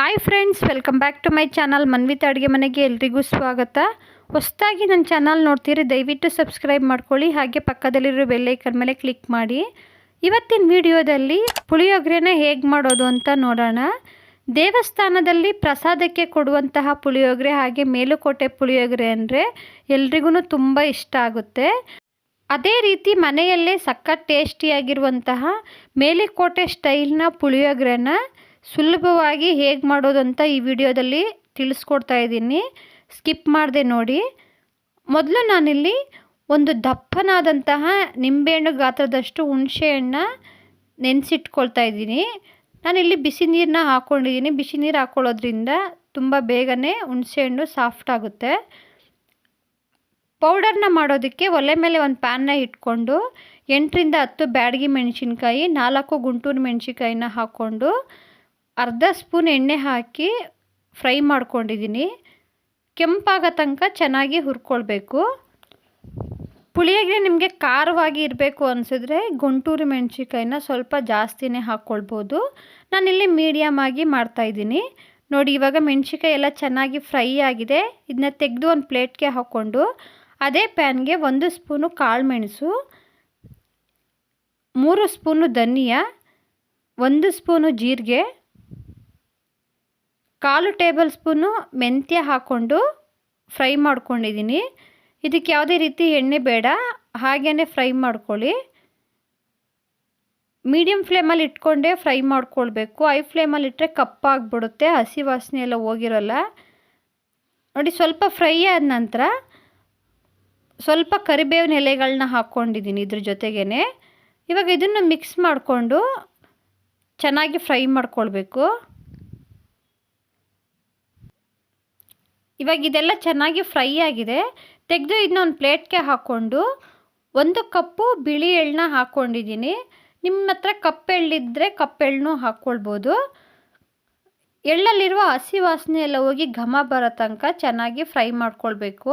Hi friends, welcome back to my channel Manvita ಅಡುಗೆ ಮನೆಗೆ ಎಲ್ರಿಗೂ ಸ್ವಾಗತ. ಹೊಸದಾಗಿ ನನ್ನ ಚಾನಲ್ ನೋಡ್ತೀರಿ ದಯವಿಟ್ಟು ಸಬ್ಸ್ಕ್ರೈಬ್ ಮಾಡ್ಕೊಳ್ಳಿ, ಹಾಗೆ ಪಕ್ಕದಲ್ಲಿರೋ ಬೆಲ್ ಐಕನ್ ಮೇಲೆ ಕ್ಲಿಕ್ ಮಾಡಿ. ಇವತ್ತಿನ ವಿಡಿಯೋದಲ್ಲಿ ಪುಳಿಯೋಗರೆನ ಹೇಗೆ ಮಾಡೋದು ಅಂತ ನೋಡೋಣ. ದೇವಸ್ಥಾನದಲ್ಲಿ ಪ್ರಸಾದಕ್ಕೆ ಕೊಡುವಂತಹ ಪುಳಿಯೋಗರೆ ಹಾಗೆ ಮೇಲುಕೋಟೆ ಪುಳಿಯೋಗರೆ ಅಂದರೆ ಎಲ್ರಿಗೂ ತುಂಬ ಇಷ್ಟ ಆಗುತ್ತೆ. ಅದೇ ರೀತಿ ಮನೆಯಲ್ಲೇ ಸಖತ್ ಟೇಸ್ಟಿಯಾಗಿರುವಂತಹ ಮೇಲುಕೋಟೆ ಸ್ಟೈಲ್ನ ಪುಳಿಯೋಗರೆನ ಸುಲಭವಾಗಿ ಹೇಗೆ ಮಾಡೋದು ಅಂತ ಈ ವಿಡಿಯೋದಲ್ಲಿ ತಿಳಿಸ್ಕೊಡ್ತಾ ಇದ್ದೀನಿ. ಸ್ಕಿಪ್ ಮಾಡದೆ ನೋಡಿ. ಮೊದಲು ನಾನಿಲ್ಲಿ ಒಂದು ದಪ್ಪನಾದಂತಹ ನಿಂಬೆಹಣ್ಣು ಗಾತ್ರದಷ್ಟು ಹುಣಸೆಹಣ್ಣ ನೆನೆಸಿಟ್ಕೊಳ್ತಾ ಇದ್ದೀನಿ. ನಾನಿಲ್ಲಿ ಬಿಸಿ ನೀರನ್ನ ಹಾಕ್ಕೊಂಡಿದ್ದೀನಿ. ಬಿಸಿ ನೀರು ಹಾಕ್ಕೊಳ್ಳೋದ್ರಿಂದ ತುಂಬ ಬೇಗನೆ ಹುಣಸೆಹಣ್ಣು ಸಾಫ್ಟ್ ಆಗುತ್ತೆ. ಪೌಡರ್ನ ಮಾಡೋದಕ್ಕೆ ಒಲೆ ಮೇಲೆ ಒಂದು ಪ್ಯಾನ್ನ ಇಟ್ಕೊಂಡು 8ರಿಂದ 10 ಬ್ಯಾಡಗಿ ಮೆಣಸಿನ್ಕಾಯಿ, 4 ಗುಂಟೂರು ಮೆಣಸಿನ್ಕಾಯಿನ ಹಾಕ್ಕೊಂಡು ಅರ್ಧ ಸ್ಪೂನ್ ಎಣ್ಣೆ ಹಾಕಿ ಫ್ರೈ ಮಾಡ್ಕೊಂಡಿದ್ದೀನಿ. ಕೆಂಪಾಗೋ ತನಕ ಚೆನ್ನಾಗಿ ಹುರ್ಕೊಳ್ಬೇಕು. ಪುಳಿಯೋಗರೆ ನಿಮಗೆ ಖಾರವಾಗಿ ಇರಬೇಕು ಅನಿಸಿದ್ರೆ ಗುಂಟೂರು ಮೆಣಸಿನ್ಕಾಯಿನ ಸ್ವಲ್ಪ ಜಾಸ್ತಿನೇ ಹಾಕ್ಕೊಳ್ಬೋದು. ನಾನಿಲ್ಲಿ ಮೀಡಿಯಮ್ ಆಗಿ ಮಾಡ್ತಾಯಿದ್ದೀನಿ. ನೋಡಿ, ಇವಾಗ ಮೆಣಸಿನ್ಕಾಯಿ ಎಲ್ಲ ಚೆನ್ನಾಗಿ ಫ್ರೈ ಆಗಿದೆ. ಇದನ್ನ ತೆಗೆದು ಒಂದು ಪ್ಲೇಟ್ಗೆ ಹಾಕ್ಕೊಂಡು ಅದೇ ಪ್ಯಾನ್ಗೆ 1 ಸ್ಪೂನು ಕಾಳು ಮೆಣಸು, 3 ಸ್ಪೂನು ಧನಿಯಾ, 1 ಸ್ಪೂನು ಜೀರಿಗೆ, 1/4 ಟೇಬಲ್ ಸ್ಪೂನು ಮೆಂತ್ಯ ಹಾಕ್ಕೊಂಡು ಫ್ರೈ ಮಾಡ್ಕೊಂಡಿದ್ದೀನಿ. ಇದಕ್ಕೆ ಯಾವುದೇ ರೀತಿ ಎಣ್ಣೆ ಬೇಡ, ಹಾಗೇ ಫ್ರೈ ಮಾಡ್ಕೊಳ್ಳಿ. ಮೀಡಿಯಮ್ ಫ್ಲೇಮಲ್ಲಿ ಇಟ್ಕೊಂಡೇ ಫ್ರೈ ಮಾಡ್ಕೊಳ್ಬೇಕು. ಹೈ ಫ್ಲೇಮಲ್ಲಿ ಇಟ್ಟರೆ ಕಪ್ಪಾಗಿಬಿಡುತ್ತೆ, ಹಸಿ ವಾಸನೆ ಎಲ್ಲ ಹೋಗಿರೋಲ್ಲ. ನೋಡಿ, ಸ್ವಲ್ಪ ಫ್ರೈ ಆದ ನಂತರ ಸ್ವಲ್ಪ ಕರಿಬೇವಿನ ಎಲೆಗಳನ್ನ ಹಾಕ್ಕೊಂಡಿದ್ದೀನಿ ಇದ್ರ ಜೊತೆಗೇ. ಇವಾಗ ಇದನ್ನು ಮಿಕ್ಸ್ ಮಾಡಿಕೊಂಡು ಚೆನ್ನಾಗಿ ಫ್ರೈ ಮಾಡ್ಕೊಳ್ಬೇಕು. ಇವಾಗ ಇದೆಲ್ಲ ಚೆನ್ನಾಗಿ ಫ್ರೈ ಆಗಿದೆ. ತೆಗೆದು ಇದನ್ನ ಒಂದು ಪ್ಲೇಟ್ಗೆ ಹಾಕ್ಕೊಂಡು 1 ಕಪ್ಪು ಬಿಳಿ ಎಳ್ಳನ್ನ ಹಾಕ್ಕೊಂಡಿದ್ದೀನಿ. ನಿಮ್ಮ ಹತ್ರ ಕಪ್ಪೆಳ್ಳಿದ್ದರೆ ಕಪ್ಪೆಳ್ಳನ್ನೂ ಹಾಕ್ಕೊಳ್ಬೋದು. ಎಳ್ಳಲ್ಲಿರುವ ಹಸಿ ವಾಸನೆ ಎಲ್ಲ ಹೋಗಿ ಘಮ ಬರೋ ತನಕ ಚೆನ್ನಾಗಿ ಫ್ರೈ ಮಾಡ್ಕೊಳ್ಬೇಕು.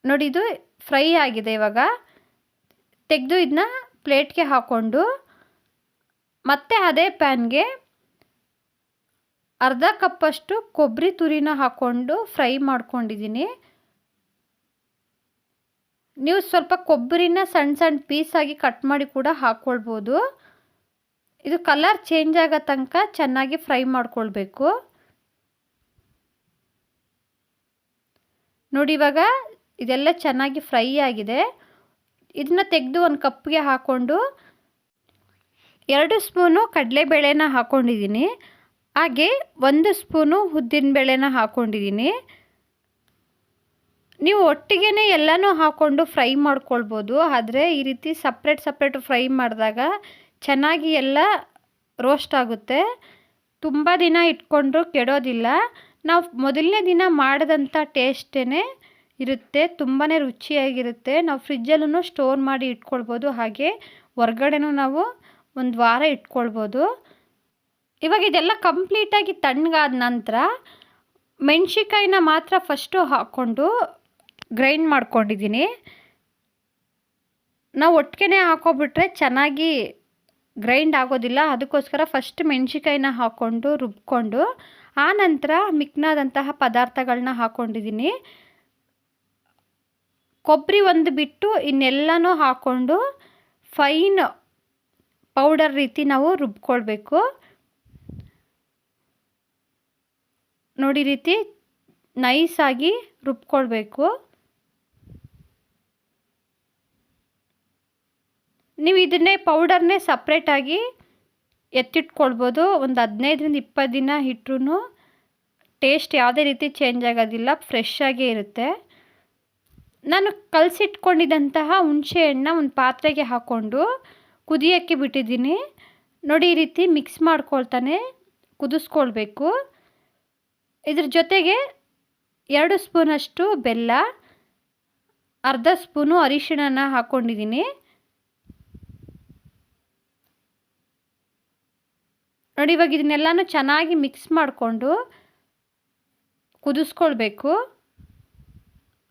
ನೋಡಿ, ಇದು ಫ್ರೈ ಆಗಿದೆ. ಇವಾಗ ತೆಗೆದು ಇದನ್ನ ಪ್ಲೇಟ್ಗೆ ಹಾಕ್ಕೊಂಡು ಮತ್ತೆ ಅದೇ ಪ್ಯಾನ್ಗೆ ಅರ್ಧ ಕಪ್ಪಷ್ಟು ಕೊಬ್ಬರಿ ತುರಿನ ಹಾಕ್ಕೊಂಡು ಫ್ರೈ ಮಾಡ್ಕೊಂಡಿದ್ದೀನಿ. ನೀವು ಸ್ವಲ್ಪ ಕೊಬ್ಬರಿನ ಸಣ್ಣ ಸಣ್ಣ ಪೀಸಾಗಿ ಕಟ್ ಮಾಡಿ ಕೂಡ ಹಾಕ್ಕೊಳ್ಬೋದು. ಇದು ಕಲರ್ ಚೇಂಜ್ ಆಗೋ ತನಕ ಚೆನ್ನಾಗಿ ಫ್ರೈ ಮಾಡ್ಕೊಳ್ಬೇಕು. ನೋಡಿ, ಇವಾಗ ಇದೆಲ್ಲ ಚೆನ್ನಾಗಿ ಫ್ರೈ ಆಗಿದೆ. ಇದನ್ನ ತೆಗೆದು ಒಂದು ಕಪ್ಗೆ ಹಾಕ್ಕೊಂಡು 2 ಸ್ಪೂನು ಕಡಲೆಬೇಳೆನ ಹಾಕ್ಕೊಂಡಿದ್ದೀನಿ. ಹಾಗೆ 1 ಸ್ಪೂನು ಉದ್ದಿನಬೇಳೆನ ಹಾಕ್ಕೊಂಡಿದ್ದೀನಿ. ನೀವು ಒಟ್ಟಿಗೆ ಎಲ್ಲನೂ ಹಾಕ್ಕೊಂಡು ಫ್ರೈ ಮಾಡ್ಕೊಳ್ಬೋದು. ಆದರೆ ಈ ರೀತಿ ಸಪ್ರೇಟ್ ಫ್ರೈ ಮಾಡಿದಾಗ ಚೆನ್ನಾಗಿ ಎಲ್ಲ ರೋಸ್ಟ್ ಆಗುತ್ತೆ. ತುಂಬ ದಿನ ಇಟ್ಕೊಂಡ್ರೂ ಕೆಡೋದಿಲ್ಲ. ನಾವು ಮೊದಲನೇ ದಿನ ಮಾಡಿದಂಥ ಟೇಸ್ಟೇ ಇರುತ್ತೆ. ತುಂಬಾ ರುಚಿಯಾಗಿರುತ್ತೆ. ನಾವು ಫ್ರಿಜ್ಜಲ್ಲೂ ಸ್ಟೋರ್ ಮಾಡಿ ಇಟ್ಕೊಳ್ಬೋದು. ಹಾಗೆ ಹೊರ್ಗಡೆನೂ ನಾವು 1 ವಾರ ಇಟ್ಕೊಳ್ಬೋದು. ಇವಾಗ ಇದೆಲ್ಲ ಕಂಪ್ಲೀಟಾಗಿ ತಣ್ಣಗಾದ ನಂತರ ಮೆಣಸಿನ್ಕಾಯಿನ ಮಾತ್ರ ಫಸ್ಟು ಹಾಕ್ಕೊಂಡು ಗ್ರೈಂಡ್ ಮಾಡ್ಕೊಂಡಿದ್ದೀನಿ. ನಾವು ಒಟ್ಟಿಗೆ ಹಾಕೋಬಿಟ್ರೆ ಚೆನ್ನಾಗಿ ಗ್ರೈಂಡ್ ಆಗೋದಿಲ್ಲ. ಅದಕ್ಕೋಸ್ಕರ ಫಸ್ಟ್ ಮೆಣಸಿನ್ಕಾಯಿನ ಹಾಕ್ಕೊಂಡು ರುಬ್ಕೊಂಡು ಆನಂತರ ಮಿಕ್ನಾದಂತಹ ಪದಾರ್ಥಗಳನ್ನ ಹಾಕ್ಕೊಂಡಿದ್ದೀನಿ. ಕೊಬ್ಬರಿ ಒಂದು ಬಿಟ್ಟು ಇನ್ನೆಲ್ಲನೂ ಹಾಕ್ಕೊಂಡು ಫೈನ್ ಪೌಡರ್ ರೀತಿ ನಾವು ರುಬ್ಕೊಳ್ಬೇಕು. ನೋಡಿ, ರೀತಿ ನೈಸಾಗಿ ರುಬ್ಕೊಳ್ಬೇಕು. ನೀವು ಇದನ್ನೇ ಪೌಡರ್ನೇ ಸಪ್ರೇಟಾಗಿ ಎತ್ತಿಟ್ಕೊಳ್ಬೋದು. ಒಂದು 15ರಿಂದ 20 ದಿನ ಇಟ್ಟರೂ ಟೇಸ್ಟ್ ಯಾವುದೇ ರೀತಿ ಚೇಂಜ್ ಆಗೋದಿಲ್ಲ, ಫ್ರೆಶ್ ಆಗೇ ಇರುತ್ತೆ. ನಾನು ಕಲಸಿಟ್ಕೊಂಡಿದ್ದಂತಹ ಹುಣಸೆಹಣ್ಣನ್ನ ಒಂದು ಪಾತ್ರೆಗೆ ಹಾಕ್ಕೊಂಡು ಕುದಿಯೋಕ್ಕೆ ಬಿಟ್ಟಿದ್ದೀನಿ. ನೋಡಿ, ಈ ರೀತಿ ಮಿಕ್ಸ್ ಮಾಡ್ಕೊಳ್ತಾನೆ ಕುದಿಸ್ಕೊಳ್ಬೇಕು. ಇದ್ರ ಜೊತೆಗೆ 2 ಸ್ಪೂನಷ್ಟು ಬೆಲ್ಲ, ಅರ್ಧ ಸ್ಪೂನು ಅರಿಶಿಣನ ಹಾಕ್ಕೊಂಡಿದ್ದೀನಿ. ನೋಡಿ, ಇವಾಗ ಇದನ್ನೆಲ್ಲನೂ ಚೆನ್ನಾಗಿ ಮಿಕ್ಸ್ ಮಾಡಿಕೊಂಡು ಕುದಿಸ್ಕೊಳ್ಬೇಕು.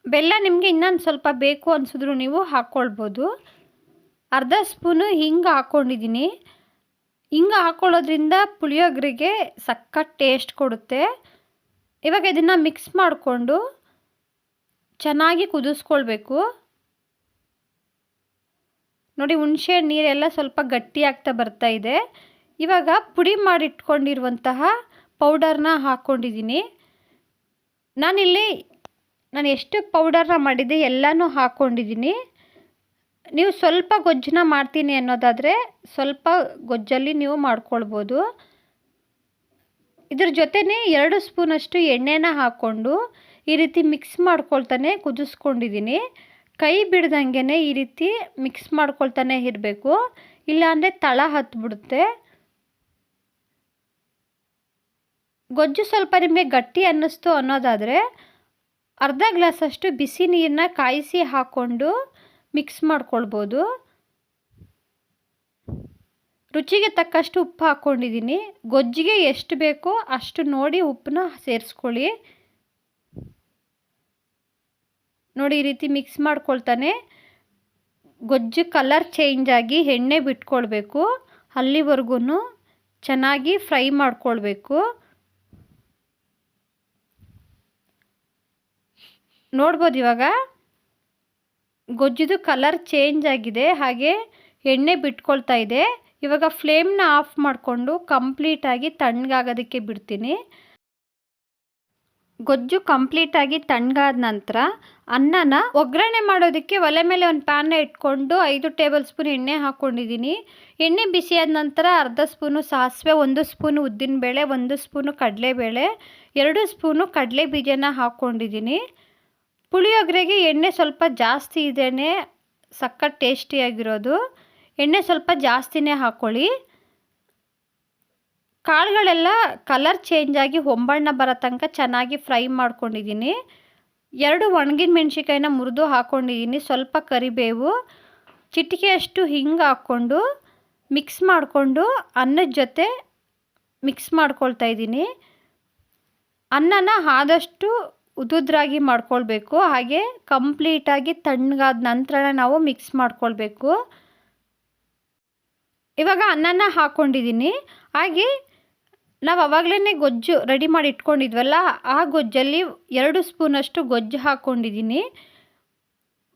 ಬೆಲ್ಲ ನಿಮಗೆ ಇನ್ನೊಂದು ಸ್ವಲ್ಪ ಬೇಕು ಅನಿಸಿದ್ರು ನೀವು ಹಾಕ್ಕೊಳ್ಬೋದು. ಅರ್ಧ ಸ್ಪೂನು ಹಿಂಗೆ ಹಾಕ್ಕೊಂಡಿದ್ದೀನಿ. ಹಿಂಗೆ ಹಾಕ್ಕೊಳ್ಳೋದ್ರಿಂದ ಪುಳಿಯೋಗರೆಗೆ ಸಖತ್ ಟೇಸ್ಟ್ ಕೊಡುತ್ತೆ. ಇವಾಗ ಇದನ್ನು ಮಿಕ್ಸ್ ಮಾಡಿಕೊಂಡು ಚೆನ್ನಾಗಿ ಕುದಿಸ್ಕೊಳ್ಬೇಕು. ನೋಡಿ, ಹುಣಸೆ ನೀರೆಲ್ಲ ಸ್ವಲ್ಪ ಗಟ್ಟಿ ಆಗ್ತಾ ಬರ್ತಾ ಇದೆ. ಇವಾಗ ಪುಡಿ ಮಾಡಿಟ್ಕೊಂಡಿರುವಂತಹ ಪೌಡರ್ನ ಹಾಕ್ಕೊಂಡಿದ್ದೀನಿ. ನಾನು ಎಷ್ಟು ಪೌಡರ್ನ ಮಾಡಿದ್ದೆ ಎಲ್ಲನೂ ಹಾಕ್ಕೊಂಡಿದ್ದೀನಿ. ನೀವು ಸ್ವಲ್ಪ ಗೊಜ್ಜನ್ನ ಮಾಡ್ತೀನಿ ಅನ್ನೋದಾದರೆ ಸ್ವಲ್ಪ ಗೊಜ್ಜಲ್ಲಿ ನೀವು ಮಾಡ್ಕೊಳ್ಬೋದು. ಇದ್ರ ಜೊತೆನೇ 2 ಸ್ಪೂನಷ್ಟು ಎಣ್ಣೆನ ಹಾಕ್ಕೊಂಡು ಈ ರೀತಿ ಮಿಕ್ಸ್ ಮಾಡ್ಕೊಳ್ತಾನೆ ಕುದಿಸ್ಕೊಂಡಿದ್ದೀನಿ. ಕೈ ಬಿಡ್ದಂಗೆ ಈ ರೀತಿ ಮಿಕ್ಸ್ ಮಾಡ್ಕೊಳ್ತಾನೆ ಇರಬೇಕು, ಇಲ್ಲಾಂದರೆ ತಳ ಹತ್ತಿಬಿಡುತ್ತೆ. ಗೊಜ್ಜು ಸ್ವಲ್ಪ ನಿಮಗೆ ಗಟ್ಟಿ ಅನ್ನಿಸ್ತು ಅನ್ನೋದಾದರೆ ಅರ್ಧ ಗ್ಲಾಸಷ್ಟು ಬಿಸಿ ನೀರನ್ನ ಕಾಯಿಸಿ ಹಾಕ್ಕೊಂಡು ಮಿಕ್ಸ್ ಮಾಡ್ಕೊಳ್ಬೋದು. ರುಚಿಗೆ ತಕ್ಕಷ್ಟು ಉಪ್ಪು ಹಾಕ್ಕೊಂಡಿದ್ದೀನಿ. ಗೊಜ್ಜಿಗೆ ಎಷ್ಟು ಬೇಕೋ ಅಷ್ಟು ನೋಡಿ ಉಪ್ಪನ್ನ ಸೇರಿಸ್ಕೊಳ್ಳಿ. ನೋಡಿ, ಈ ರೀತಿ ಮಿಕ್ಸ್ ಮಾಡ್ಕೊಳ್ತಾನೆ ಗೊಜ್ಜು ಕಲರ್ ಚೇಂಜ್ ಆಗಿ ಎಣ್ಣೆ ಬಿಟ್ಕೊಳ್ಬೇಕು. ಅಲ್ಲಿವರೆಗೂ ಚೆನ್ನಾಗಿ ಫ್ರೈ ಮಾಡ್ಕೊಳ್ಬೇಕು. ನೋಡ್ಬೋದು, ಇವಾಗ ಗೊಜ್ಜುದು ಕಲರ್ ಚೇಂಜ್ ಆಗಿದೆ, ಹಾಗೆ ಎಣ್ಣೆ ಬಿಟ್ಕೊಳ್ತಾ ಇದೆ. ಇವಾಗ ಫ್ಲೇಮ್ನ ಆಫ್ ಮಾಡಿಕೊಂಡು ಕಂಪ್ಲೀಟಾಗಿ ತಣ್ಣಗಾಗೋದಕ್ಕೆ ಬಿಡ್ತೀನಿ. ಗೊಜ್ಜು ಕಂಪ್ಲೀಟಾಗಿ ತಣ್ಣಗಾದ ನಂತರ ಅನ್ನನ ಒಗ್ಗರಣೆ ಮಾಡೋದಕ್ಕೆ ಒಲೆ ಮೇಲೆ ಒಂದು ಪ್ಯಾನ್ನ ಇಟ್ಕೊಂಡು 5 ಟೇಬಲ್ ಸ್ಪೂನ್ ಎಣ್ಣೆ ಹಾಕ್ಕೊಂಡಿದ್ದೀನಿ. ಎಣ್ಣೆ ಬಿಸಿಯಾದ ನಂತರ ಅರ್ಧ ಸ್ಪೂನು ಸಾಸಿವೆ, 1 ಸ್ಪೂನು ಉದ್ದಿನಬೇಳೆ, 1 ಸ್ಪೂನು ಕಡಲೆಬೇಳೆ, 2 ಸ್ಪೂನು ಕಡಲೆ ಬೀಜನ ಹಾಕ್ಕೊಂಡಿದ್ದೀನಿ. ಪುಳಿಯೋಗರೆಗೆ ಎಣ್ಣೆ ಸ್ವಲ್ಪ ಜಾಸ್ತಿ ಇದೇನೆ ಸಖತ್ ಟೇಸ್ಟಿಯಾಗಿರೋದು. ಎಣ್ಣೆ ಸ್ವಲ್ಪ ಜಾಸ್ತಿನೇ ಹಾಕ್ಕೊಳ್ಳಿ. ಕಾಳುಗಳೆಲ್ಲ ಕಲರ್ ಚೇಂಜ್ ಆಗಿ ಹೊಂಬಣ್ಣ ಬರೋ ತನಕ ಚೆನ್ನಾಗಿ ಫ್ರೈ ಮಾಡ್ಕೊಂಡಿದ್ದೀನಿ. 2 ಒಣಗಿನ ಮೆಣಸಿನ್ಕಾಯಿನ ಮುರಿದು ಹಾಕ್ಕೊಂಡಿದ್ದೀನಿ. ಸ್ವಲ್ಪ ಕರಿಬೇವು, ಚಿಟಿಕೆಯಷ್ಟು ಹಿಂಗೆ ಹಾಕ್ಕೊಂಡು ಮಿಕ್ಸ್ ಮಾಡಿಕೊಂಡು ಅನ್ನದ ಜೊತೆ ಮಿಕ್ಸ್ ಮಾಡ್ಕೊಳ್ತಾ ಇದ್ದೀನಿ. ಅನ್ನನ ಆದಷ್ಟು ಉದುದ್ರಾಗಿ ಮಾಡ್ಕೊಳ್ಬೇಕು, ಹಾಗೆ ಕಂಪ್ಲೀಟಾಗಿ ತಣ್ಣಗಾದ ನಂತರ ನಾವು ಮಿಕ್ಸ್ ಮಾಡ್ಕೊಳ್ಬೇಕು. ಇವಾಗ ಅನ್ನನ ಹಾಕ್ಕೊಂಡಿದ್ದೀನಿ. ಹಾಗೆ ನಾವು ಆವಾಗಲೇ ಗೊಜ್ಜು ರೆಡಿ ಮಾಡಿ ಇಟ್ಕೊಂಡಿದ್ವಲ್ಲ, ಆ ಗೊಜ್ಜಲ್ಲಿ 2 ಸ್ಪೂನಷ್ಟು ಗೊಜ್ಜು ಹಾಕ್ಕೊಂಡಿದ್ದೀನಿ.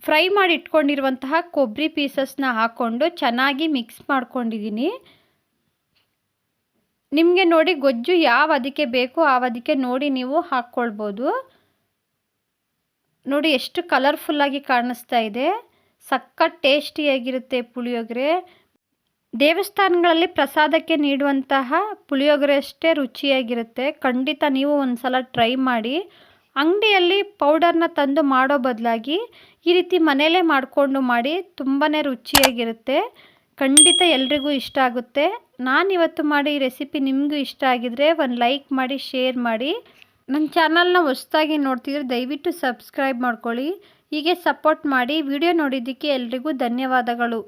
ಫ್ರೈ ಮಾಡಿ ಇಟ್ಕೊಂಡಿರುವಂತಹ ಕೊಬ್ಬರಿ ಪೀಸಸ್ನ ಹಾಕ್ಕೊಂಡು ಚೆನ್ನಾಗಿ ಮಿಕ್ಸ್ ಮಾಡ್ಕೊಂಡಿದ್ದೀನಿ. ನಿಮಗೆ ನೋಡಿ ಗೊಜ್ಜು ಯಾವ ಅದಕ್ಕೆ ಬೇಕೋ ಆ ಅದಕ್ಕೆ ನೋಡಿ ನೀವು ಹಾಕ್ಕೊಳ್ಬೋದು. ನೋಡಿ ಎಷ್ಟು ಕಲರ್ಫುಲ್ಲಾಗಿ ಕಾಣಿಸ್ತಾ ಇದೆ. ಸಖತ್ ಟೇಸ್ಟಿಯಾಗಿರುತ್ತೆ ಪುಳಿಯೋಗರೆ. ದೇವಸ್ಥಾನಗಳಲ್ಲಿ ಪ್ರಸಾದಕ್ಕೆ ನೀಡುವಂತಹ ಪುಳಿಯೋಗರೆ ಅಷ್ಟೇ ರುಚಿಯಾಗಿರುತ್ತೆ. ಖಂಡಿತ ನೀವು ಒಂದು ಸಲ ಟ್ರೈ ಮಾಡಿ. ಅಂಗಡಿಯಲ್ಲಿ ಪೌಡರ್ನ ತಂದು ಮಾಡೋ ಬದಲಾಗಿ ಈ ರೀತಿ ಮನೆಯಲ್ಲೇ ಮಾಡಿಕೊಂಡು ಮಾಡಿ, ತುಂಬಾ ರುಚಿಯಾಗಿರುತ್ತೆ. ಖಂಡಿತ ಎಲ್ರಿಗೂ ಇಷ್ಟ ಆಗುತ್ತೆ. ನಾನಿವತ್ತು ಮಾಡಿ ಈ ರೆಸಿಪಿ ನಿಮಗೂ ಇಷ್ಟ ಆಗಿದರೆ ಒಂದು ಲೈಕ್ ಮಾಡಿ, ಶೇರ್ ಮಾಡಿ. ನನ್ನ ಚಾನಲ್ನ ಹೊಸದಾಗಿ ನೋಡ್ತಿದ್ರೆ ದಯವಿಟ್ಟು ಸಬ್ಸ್ಕ್ರೈಬ್ ಮಾಡ್ಕೊಳ್ಳಿ. ಹೀಗೆ ಸಪೋರ್ಟ್ ಮಾಡಿ. ವಿಡಿಯೋ ನೋಡಿದ್ದಕ್ಕೆ ಎಲ್ರಿಗೂ ಧನ್ಯವಾದಗಳು.